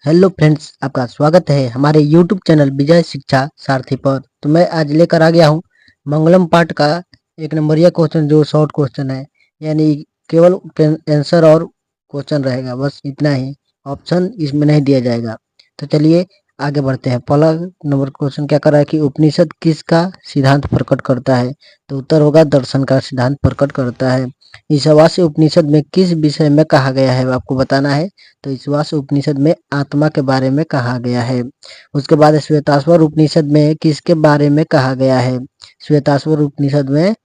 Hello friends, आपका स्वागत है हमारे यूट्यूब चैनल विजय शिक्षा सारथी पर। तो मैं आज लेकर आ गया हूँ मंगलम पाठ का एक नंबरिया क्वेश्चन, जो शॉर्ट क्वेश्चन है, यानी केवल आंसर और क्वेश्चन रहेगा, बस इतना ही। ऑप्शन इसमें नहीं दिया जाएगा। तो चलिए आगे बढ़ते हैं। पहला नंबर क्वेश्चन क्या कर रहा है कि उपनिषद किसका सिद्धांत प्रकट करता है? तो उत्तर होगा दर्शन का सिद्धांत प्रकट करता है। ईशावास्य उपनिषद में किस विषय में कहा गया है, आपको बताना है। तो ईशावास्य उपनिषद में आत्मा के बारे में कहा गया है। उसके बाद श्वेताश्वर उपनिषद में किसके बारे में कहा गया है? श्वेताश्वर उपनिषद में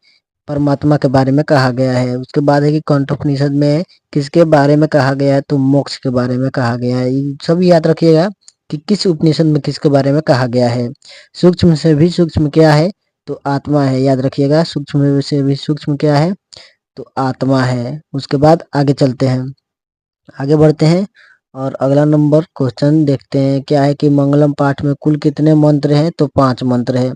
परमात्मा के बारे में कहा गया है। उसके बाद है कि कंठोपनिषद में किसके बारे में कहा गया है? तो मोक्ष के बारे में कहा गया है। ये सब याद रखिएगा कि किस उपनिषद में किसके बारे में कहा गया है। सूक्ष्म से भी सूक्ष्म क्या है? तो आत्मा है, याद रखिएगा। सूक्ष्म से भी सूक्ष्म क्या है? तो आत्मा है। उसके बाद आगे चलते हैं, आगे बढ़ते हैं और अगला नंबर क्वेश्चन देखते हैं। क्या है कि मंगलम पाठ में कुल कितने मंत्र हैं? तो 5 मंत्र है।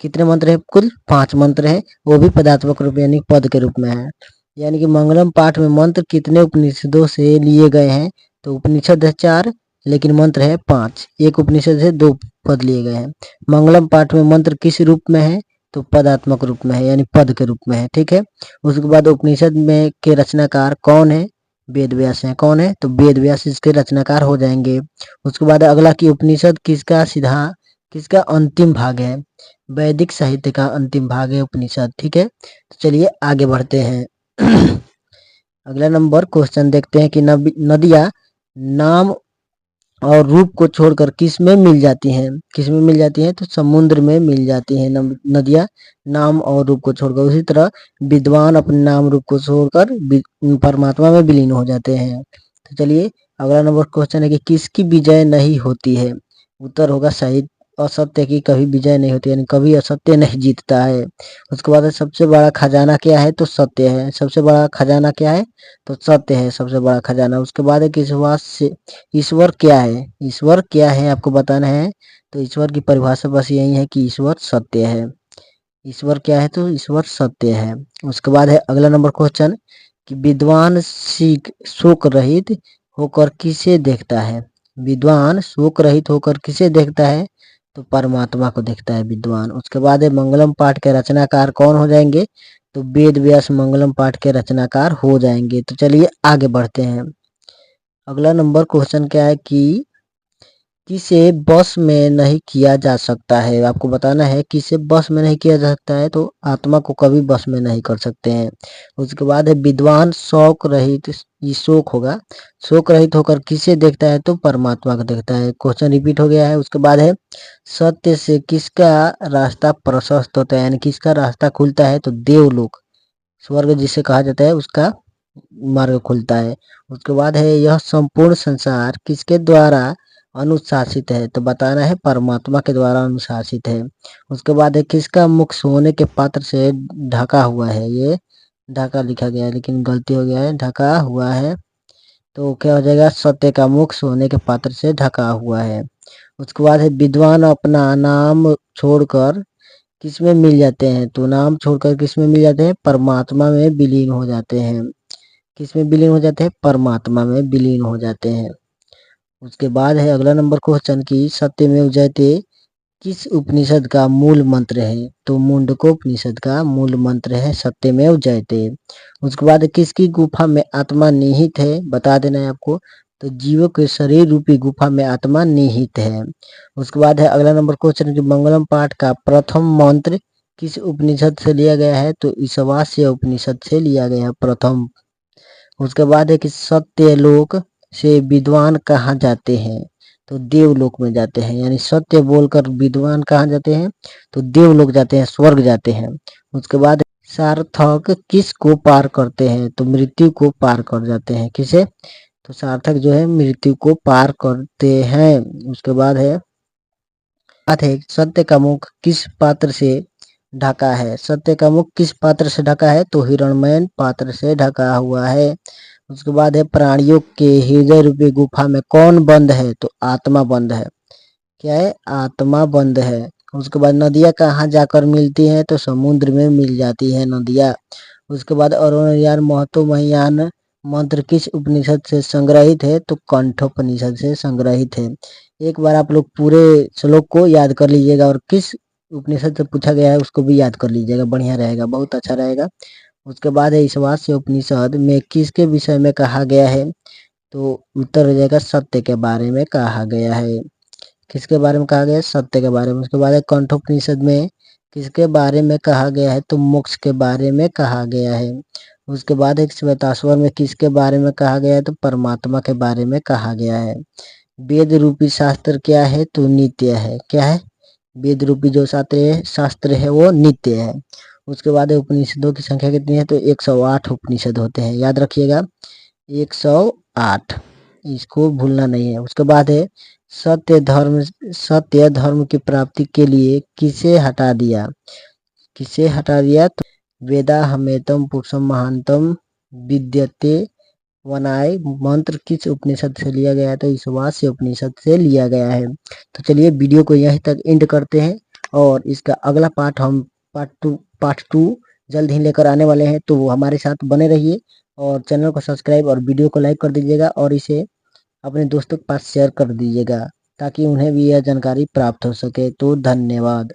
कितने मंत्र है? कुल 5 मंत्र है, वो भी पदात्मक रूप यानी पद के रूप में है। यानी कि मंगलम पाठ में मंत्र कितने उपनिषदों से लिए गए हैं? तो उपनिषद है 4, लेकिन मंत्र है 5। एक उपनिषद से 2 पद लिए गए हैं। मंगलम पाठ में मंत्र किस रूप में है? तो पदात्मक रूप में है, यानी पद के रूप में है। ठीक है। उसके बाद उपनिषद में के रचनाकार कौन है? वेद व्यास हैं। कौन है? तो वेद व्यास इसके रचनाकार हो जाएंगे। उसके बाद अगला की उपनिषद किसका अंतिम भाग है? वैदिक साहित्य का अंतिम भाग है उपनिषद। ठीक है। तो चलिए आगे बढ़ते हैं। अगला नंबर क्वेश्चन देखते हैं कि नदियां नाम और रूप को छोड़कर किस में मिल जाती हैं? किस में मिल जाती हैं? तो समुद्र में मिल जाती हैं नदियां नाम और रूप को छोड़कर। उसी तरह विद्वान अपने नाम रूप को छोड़कर परमात्मा में विलीन हो जाते हैं। तो चलिए अगला नंबर क्वेश्चन है कि किसकी विजय नहीं होती है? उत्तर होगा सही, असत्य की कभी विजय नहीं होती, यानी कभी असत्य नहीं जीतता है। उसके बाद सबसे बड़ा खजाना क्या है? तो सत्य है। सबसे बड़ा खजाना क्या है? तो सत्य है सबसे बड़ा खजाना। उसके बाद है कि ईश्वर क्या है? ईश्वर क्या है आपको बताना है। तो ईश्वर की परिभाषा बस यही है कि ईश्वर सत्य है। ईश्वर क्या है? तो ईश्वर सत्य है। उसके बाद है अगला नंबर क्वेश्चन कि विद्वान सीख शोक रहित होकर किसे देखता है? विद्वान शोक रहित होकर किसे देखता है? तो परमात्मा को देखता है विद्वान। उसके बाद है मंगलम पाठ के रचनाकार कौन हो जाएंगे? तो वेद व्यास मंगलम पाठ के रचनाकार हो जाएंगे। तो चलिए आगे बढ़ते हैं। अगला नंबर क्वेश्चन क्या है कि किसे बस में नहीं किया जा सकता है? आपको बताना है किसे बस में नहीं किया जा सकता है। तो आत्मा को कभी बस में नहीं कर सकते हैं। उसके बाद है विद्वान शौक रहित, ये शोक होगा, शोक रहित होकर किसे देखता है? तो परमात्मा को देखता है। क्वेश्चन रिपीट हो गया है। उसके बाद है सत्य से किसका रास्ता प्रशस्त होता है, यानी किसका रास्ता खुलता है? तो देवलोक, स्वर्ग जिसे कहा जाता है, उसका मार्ग खुलता है। उसके बाद है यह संपूर्ण संसार किसके द्वारा अनुशासित है? तो बताना है परमात्मा के द्वारा अनुशासित है। उसके बाद है किसका मुख सोने के पात्र से ढका हुआ है? ये ढका लिखा गया है लेकिन गलती हो गया है, ढका हुआ है। तो क्या हो जाएगा? सत्य का मुख सोने के पात्र से ढका हुआ है। उसके बाद है विद्वान अपना नाम छोड़कर किस में मिल जाते हैं? तो नाम छोड़कर किस में मिल जाते हैं? परमात्मा में विलीन हो जाते हैं। किस में विलीन हो जाते हैं? परमात्मा में विलीन हो जाते हैं। उसके बाद है अगला नंबर क्वेश्चन की सत्यमेव जयते किस उपनिषद का मूल मंत्र है? तो मुंडको उपनिषद का मूल मंत्र है सत्यमेव जयते। उसके बाद किसकी गुफा में आत्मा निहित है? बता देना है आपको। तो जीवों के शरीर रूपी गुफा में आत्मा निहित है। उसके बाद है अगला नंबर क्वेश्चन की मंगलम पाठ का प्रथम मंत्र किस उपनिषद से लिया गया है? तो ईशावास्य उपनिषद से लिया गया है प्रथम। उसके बाद है कि सत्यलोक से विद्वान कहाँ जाते हैं? तो देवलोक में जाते हैं, यानी सत्य बोलकर विद्वान कहाँ जाते हैं? तो देवलोक जाते हैं, स्वर्ग जाते हैं। उसके बाद सार्थक किस को पार करते हैं? तो मृत्यु को पार कर जाते हैं। किसे? तो सार्थक जो है मृत्यु को पार करते हैं। उसके बाद है सत्य का मुख किस पात्र से ढका है? सत्य का मुख किस पात्र से ढका है? तो हिरणमय पात्र से ढका हुआ है। उसके बाद है प्राणियों के हृदय रूपी गुफा में कौन बंद है? तो आत्मा बंद है। क्या है? आत्मा बंद है। उसके बाद नदियां कहाँ जाकर मिलती हैं? तो समुद्र में मिल जाती है नदियां। उसके बाद अरुण यार महतो महियान मंत्र किस उपनिषद से संग्रहित है? तो कंठोपनिषद से संग्रहित है। एक बार आप लोग पूरे श्लोक को याद कर लीजिएगा और किस उपनिषद से पूछा गया है उसको भी याद कर लीजिएगा, बढ़िया रहेगा, बहुत अच्छा रहेगा। उसके बाद है ईशावास्य उपनिषद में किसके विषय में कहा गया है? तो उत्तर हो जाएगा सत्य के बारे में कहा गया है। किसके बारे में कहा गया है? सत्य के बारे में। उसके बाद है कंठोपनिषद में किसके बारे में कहा गया है? तो मोक्ष के बारे में कहा गया है। उसके बाद एक श्वेताश्वर में किसके बारे में कहा गया है? तो परमात्मा के बारे में कहा गया है। वेद रूपी शास्त्र क्या है? तो नित्य है। क्या है? वेद रूपी जो शास्त्र है वो नित्य है। उसके बाद उपनिषदों की संख्या कितनी है? तो 108 उपनिषद होते हैं, याद रखिएगा 108, इसको भूलना नहीं है। उसके बाद है सत्य धर्म की प्राप्ति के लिए किसे हटा दिया? किसे हटा दिया? तो वेदा हमेतम पुरुषम महानतम विद्यते वनाय मंत्र किस उपनिषद से लिया गया है? तो ईशावास्य उपनिषद से लिया गया है। तो चलिए वीडियो को यहीं तक एंड करते हैं और इसका अगला पार्ट हम पार्ट टू जल्द ही लेकर आने वाले हैं, तो हमारे साथ बने रहिए और चैनल को सब्सक्राइब और वीडियो को लाइक कर दीजिएगा और इसे अपने दोस्तों के पास शेयर कर दीजिएगा ताकि उन्हें भी यह जानकारी प्राप्त हो सके। तो धन्यवाद।